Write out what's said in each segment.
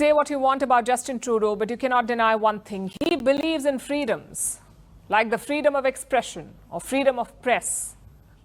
Say what you want about Justin Trudeau, but you cannot deny one thing. He believes in freedoms, like the freedom of expression or freedom of press.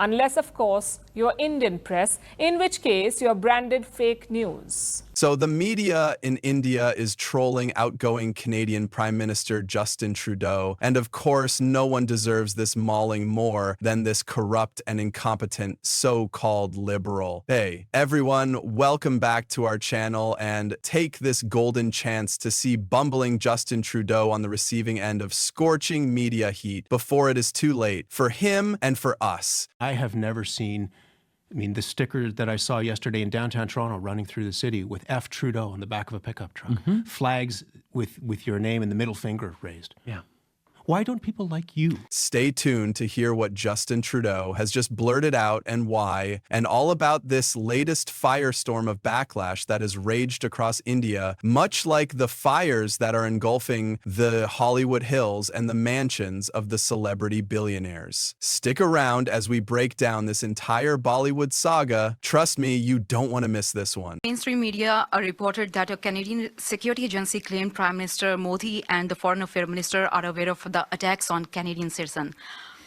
Unless, of course, you're Indian press, in which case you're branded fake news. So the media in India is trolling outgoing Canadian Prime Minister Justin Trudeau. And of course, no one deserves this mauling more than this corrupt and incompetent so-called liberal. Hey, everyone, welcome back to our channel and take this golden chance to see bumbling Justin Trudeau on the receiving end of scorching media heat before it is too late for him and for us. I have never seen, the sticker that I saw yesterday in downtown Toronto running through the city with F. Trudeau on the back of a pickup truck. Flags with your name and the middle finger raised. Yeah. Why don't people like you? Stay tuned to hear what Justin Trudeau has just blurted out and why, and all about this latest firestorm of backlash that has raged across India, much like the fires that are engulfing the Hollywood Hills and the mansions of the celebrity billionaires. Stick around as we break down this entire Bollywood saga. Trust me, you don't want to miss this one. Mainstream media reported that a Canadian security agency claimed Prime Minister Modi and the Foreign Affairs Minister are aware of the attacks on Canadian citizens.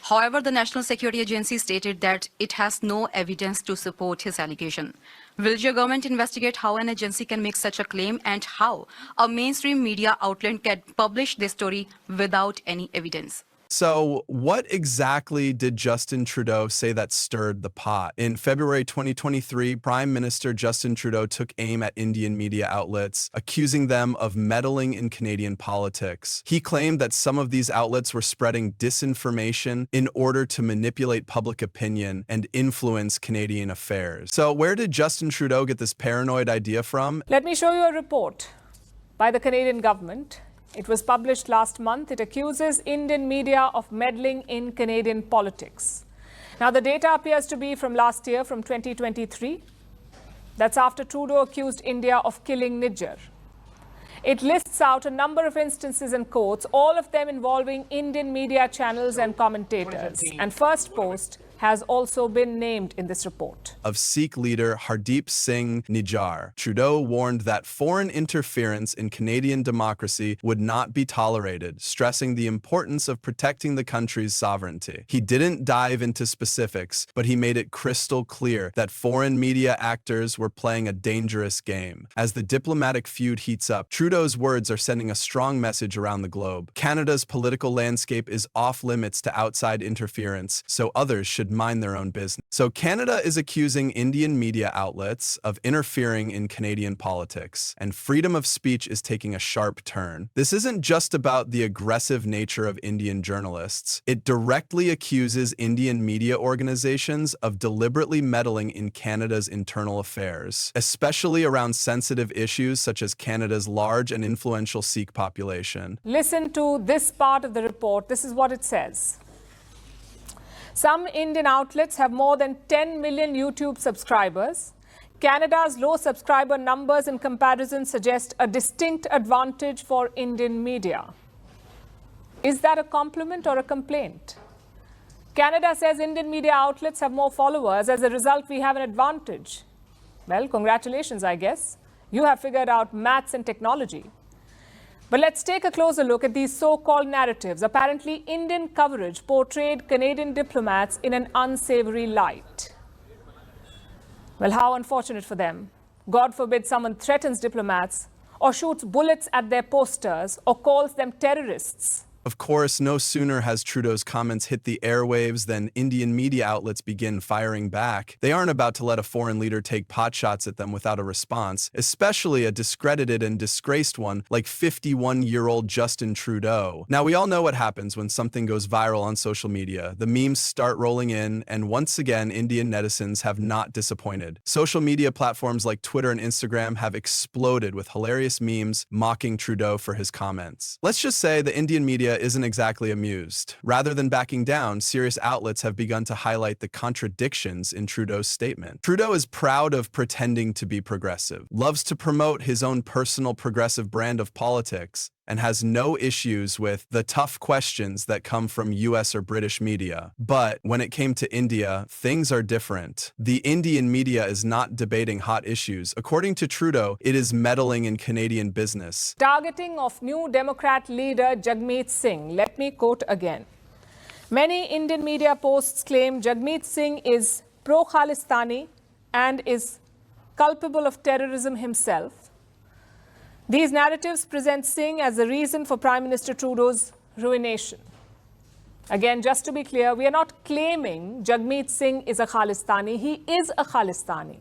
However, the National Security Agency stated that it has no evidence to support his allegation. Will your government investigate how an agency can make such a claim and how a mainstream media outlet can publish this story without any evidence? So what exactly did Justin Trudeau say that stirred the pot? In February 2023, Prime Minister Justin Trudeau took aim at Indian media outlets, accusing them of meddling in Canadian politics. He claimed that some of these outlets were spreading disinformation in order to manipulate public opinion and influence Canadian affairs. So where did Justin Trudeau get this paranoid idea from? Let me show you a report by the Canadian government. It was published last month. It accuses Indian media of meddling in Canadian politics. Now, the data appears to be from last year, from 2023. That's after Trudeau accused India of killing Niger. It lists out a number of instances and quotes, all of them involving Indian media channels and commentators. And First Post has also been named in this report. Of Sikh leader Hardeep Singh Nijjar, Trudeau warned that foreign interference in Canadian democracy would not be tolerated, stressing the importance of protecting the country's sovereignty. He didn't dive into specifics, but he made it crystal clear that foreign media actors were playing a dangerous game. As the diplomatic feud heats up, Trudeau's words are sending a strong message around the globe. Canada's political landscape is off limits to outside interference, so others should mind their own business. So Canada is accusing Indian media outlets of interfering in Canadian politics, and freedom of speech is taking a sharp turn. This isn't just about the aggressive nature of Indian journalists. It directly accuses Indian media organizations of deliberately meddling in Canada's internal affairs, especially around sensitive issues such as Canada's large and influential Sikh population. Listen to this part of the report. This is what it says. Some Indian outlets have more than 10 million YouTube subscribers. Canada's low subscriber numbers in comparison suggest a distinct advantage for Indian media. Is that a compliment or a complaint? Canada says Indian media outlets have more followers. As a result, we have an advantage. Well, congratulations, I guess. You have figured out maths and technology. But let's take a closer look at these so-called narratives. Apparently, Indian coverage portrayed Canadian diplomats in an unsavory light. Well, how unfortunate for them. God forbid someone threatens diplomats or shoots bullets at their posters or calls them terrorists. Of course, no sooner has Trudeau's comments hit the airwaves than Indian media outlets begin firing back. They aren't about to let a foreign leader take potshots at them without a response, especially a discredited and disgraced one like 51-year-old Justin Trudeau. Now, we all know what happens when something goes viral on social media. The memes start rolling in, and once again, Indian netizens have not disappointed. Social media platforms like Twitter and Instagram have exploded with hilarious memes mocking Trudeau for his comments. Let's just say the Indian media isn't exactly amused. Rather than backing down, serious outlets have begun to highlight the contradictions in Trudeau's statement. Trudeau is proud of pretending to be progressive, loves to promote his own personal progressive brand of politics, and has no issues with the tough questions that come from US or British media. But when it came to India, things are different. The Indian media is not debating hot issues. According to Trudeau, it is meddling in Canadian business. Targeting of New Democrat leader Jagmeet Singh. Let me quote again. Many Indian media posts claim Jagmeet Singh is pro-Khalistani and is culpable of terrorism himself. These narratives present Singh as the reason for Prime Minister Trudeau's ruination. Again, just to be clear, we are not claiming Jagmeet Singh is a Khalistani. He is a Khalistani.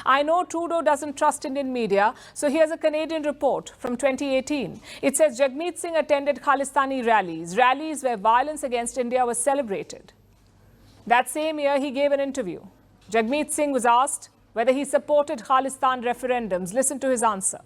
I know Trudeau doesn't trust Indian media, so here's a Canadian report from 2018. It says Jagmeet Singh attended Khalistani rallies where violence against India was celebrated. That same year, he gave an interview. Jagmeet Singh was asked whether he supported Khalistan referendums. Listen to his answer.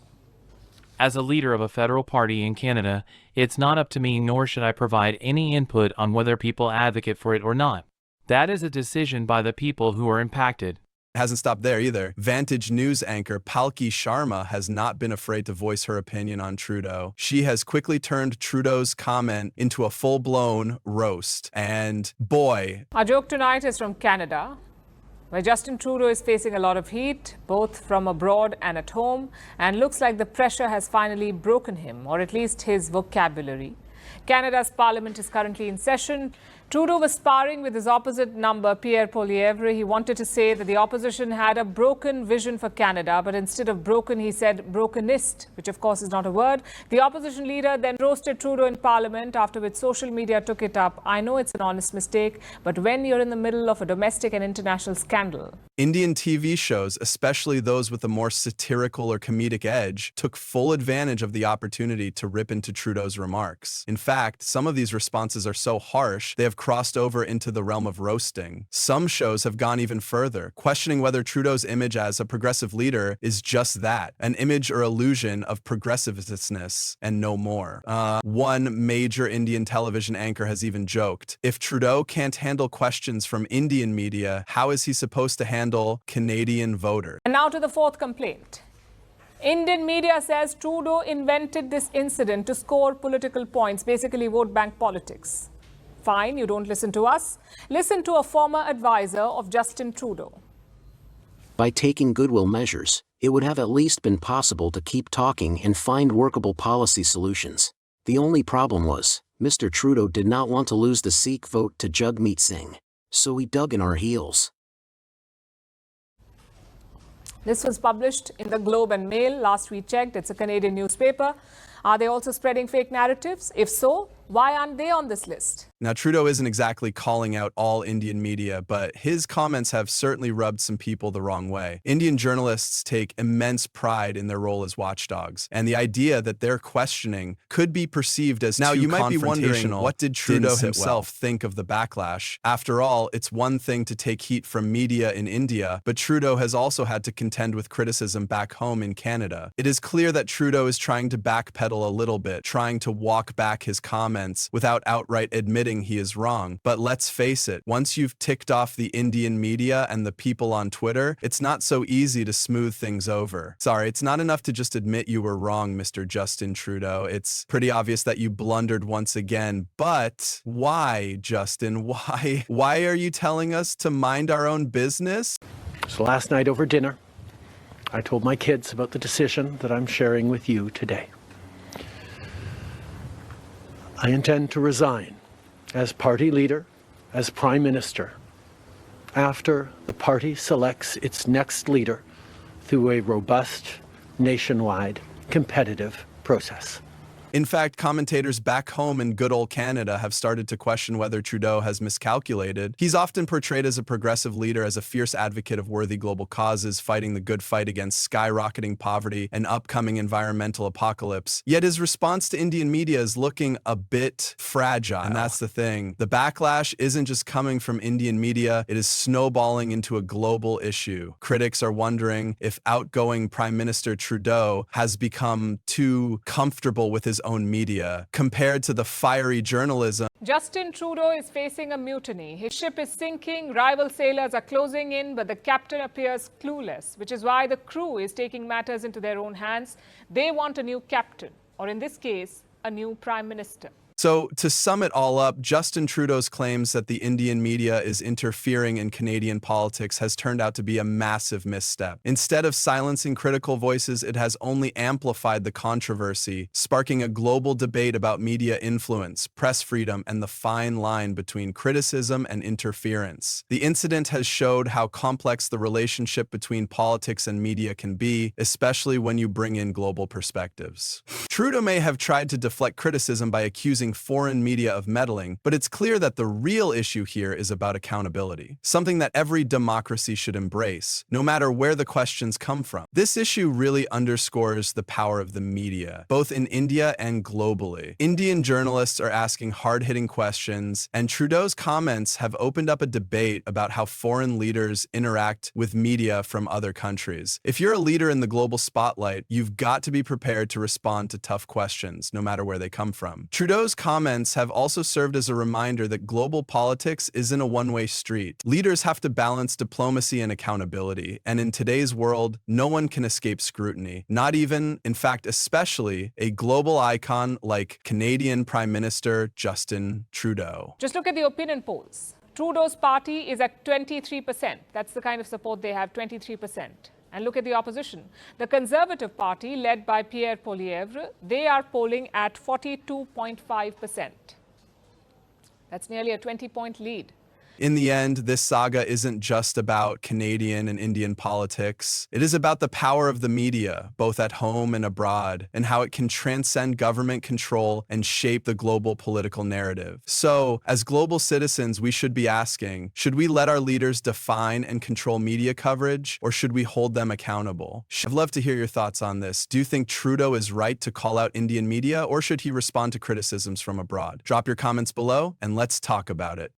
As a leader of a federal party in Canada, it's not up to me, nor should I provide any input on whether people advocate for it or not. That is a decision by the people who are impacted. Hasn't stopped there either. Vantage News anchor Palki Sharma has not been afraid to voice her opinion on Trudeau. She has quickly turned Trudeau's comment into a full-blown roast. And boy... Our joke tonight is from Canada, where Justin Trudeau is facing a lot of heat, both from abroad and at home, and looks like the pressure has finally broken him, or at least his vocabulary. Canada's parliament is currently in session. Trudeau was sparring with his opposite number, Pierre Poilievre. He wanted to say that the opposition had a broken vision for Canada, but instead of broken, he said brokenist, which of course is not a word. The opposition leader then roasted Trudeau in parliament, after which social media took it up. I know it's an honest mistake, but when you're in the middle of a domestic and international scandal. Indian TV shows, especially those with a more satirical or comedic edge, took full advantage of the opportunity to rip into Trudeau's remarks. In fact, some of these responses are so harsh, they have crossed over into the realm of roasting. Some shows have gone even further, questioning whether Trudeau's image as a progressive leader is just that, an image or illusion of progressiveness and no more. One major Indian television anchor has even joked, if Trudeau can't handle questions from Indian media, how is he supposed to handle Canadian voters? And now to the fourth complaint. Indian media says Trudeau invented this incident to score political points, basically vote bank politics. Fine, you don't listen to us. Listen to a former advisor of Justin Trudeau. By taking goodwill measures, it would have at least been possible to keep talking and find workable policy solutions. The only problem was, Mr. Trudeau did not want to lose the Sikh vote to Jagmeet Singh, so he dug in our heels. This was published in the Globe and Mail last we checked. It's a Canadian newspaper. Are they also spreading fake narratives? If so, why aren't they on this list? Now, Trudeau isn't exactly calling out all Indian media, but his comments have certainly rubbed some people the wrong way. Indian journalists take immense pride in their role as watchdogs, and the idea that their questioning could be perceived as too you might be wondering, what did Trudeau himself well. think of the backlash? After all, it's one thing to take heat from media in India, but Trudeau has also had to contend with criticism back home in Canada. It is clear that Trudeau is trying to backpedal a little bit, trying to walk back his comments without outright admitting he is wrong. But let's face it, once you've ticked off the Indian media and the people on Twitter, it's not so easy to smooth things over. Sorry, it's not enough to just admit you were wrong, Mr. Justin Trudeau. It's pretty obvious that you blundered once again. But why, Justin? Why? Why are you telling us to mind our own business? So last night over dinner, I told my kids about the decision that I'm sharing with you today. I intend to resign as party leader, as Prime Minister, after the party selects its next leader through a robust, nationwide, competitive process. In fact, commentators back home in good old Canada have started to question whether Trudeau has miscalculated. He's often portrayed as a progressive leader, as a fierce advocate of worthy global causes, fighting the good fight against skyrocketing poverty and upcoming environmental apocalypse. Yet his response to Indian media is looking a bit fragile. And that's the thing. The backlash isn't just coming from Indian media, it is snowballing into a global issue. Critics are wondering if outgoing Prime Minister Trudeau has become too comfortable with his own media compared to the fiery journalism. Justin Trudeau is facing a mutiny. His ship is sinking, rival sailors are closing in, but the captain appears clueless, which is why the crew is taking matters into their own hands. They want a new captain, or in this case, a new Prime Minister. So, to sum it all up, Justin Trudeau's claims that the Indian media is interfering in Canadian politics has turned out to be a massive misstep. Instead of silencing critical voices, it has only amplified the controversy, sparking a global debate about media influence, press freedom, and the fine line between criticism and interference. The incident has showed how complex the relationship between politics and media can be, especially when you bring in global perspectives. Trudeau may have tried to deflect criticism by accusing foreign media of meddling, but it's clear that the real issue here is about accountability, something that every democracy should embrace, no matter where the questions come from. This issue really underscores the power of the media, both in India and globally. Indian journalists are asking hard-hitting questions, and Trudeau's comments have opened up a debate about how foreign leaders interact with media from other countries. If you're a leader in the global spotlight, you've got to be prepared to respond to tough questions, no matter where they come from. Trudeau's comments have also served as a reminder that global politics isn't a one-way street. Leaders have to balance diplomacy and accountability, and in today's world, no one can escape scrutiny. Not even, in fact, especially, a global icon like Canadian Prime Minister Justin Trudeau. Just look at the opinion polls. Trudeau's party is at 23%. That's the kind of support they have, 23%. And look at the opposition. The Conservative Party, led by Pierre Poilievre, they are polling at 42.5%. That's nearly a 20-point lead. In the end, this saga isn't just about Canadian and Indian politics. It is about the power of the media, both at home and abroad, and how it can transcend government control and shape the global political narrative. So, as global citizens, we should be asking, should we let our leaders define and control media coverage, or should we hold them accountable? I'd love to hear your thoughts on this. Do you think Trudeau is right to call out Indian media, or should he respond to criticisms from abroad? Drop your comments below, and let's talk about it.